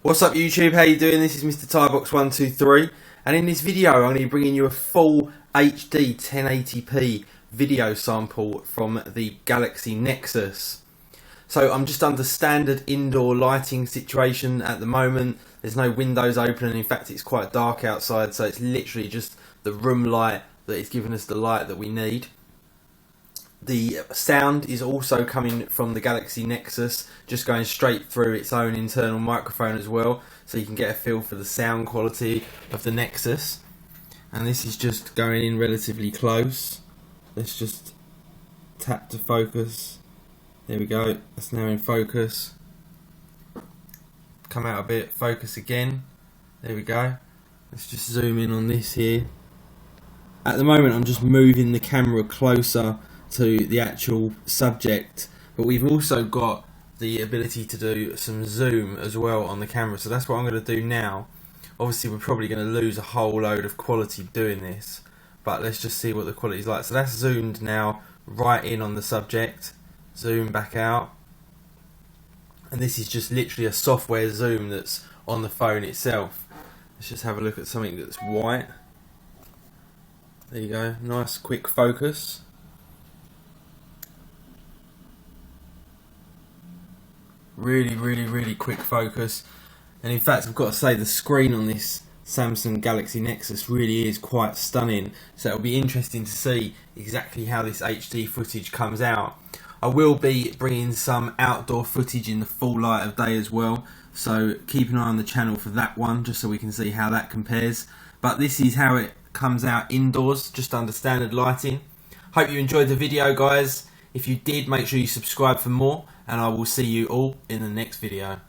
What's up YouTube, how you doing? This is Mr. Tybox123 and in this video I'm going to be bringing you a full HD 1080p video sample from the Galaxy Nexus. So I'm just under standard indoor lighting situation at the moment. There's no windows open and in fact it's quite dark outside, so it's literally just the room light that is giving us the light that we need. The sound is also coming from the Galaxy Nexus, just going straight through its own internal microphone as well, so you can get a feel for the sound quality of the Nexus. And this is just going in relatively close. Let's just tap to focus. There we go, that's now in focus. Come out a bit, focus again. There we go. Let's just zoom in on this here. At the moment I'm just moving the camera closer to the actual subject, but we've also got the ability to do some zoom as well on the camera, so that's what I'm going to do now. Obviously we're probably going to lose a whole load of quality doing this, but let's just see what the quality is like. So that's zoomed now right in on the subject, zoom back out, and this is just literally a software zoom that's on the phone itself. Let's just have a look at something that's white. There you go, nice quick focus. Really quick focus, and in fact I've got to say the screen on this Samsung Galaxy Nexus really is quite stunning, so it'll be interesting to see exactly how this HD footage comes out. I will be bringing some outdoor footage in the full light of day as well, so keep an eye on the channel for that one, just so we can see how that compares. But this is how it comes out indoors, just under standard lighting. Hope you enjoyed the video, guys. If you did, make sure you subscribe for more, and I will see you all in the next video.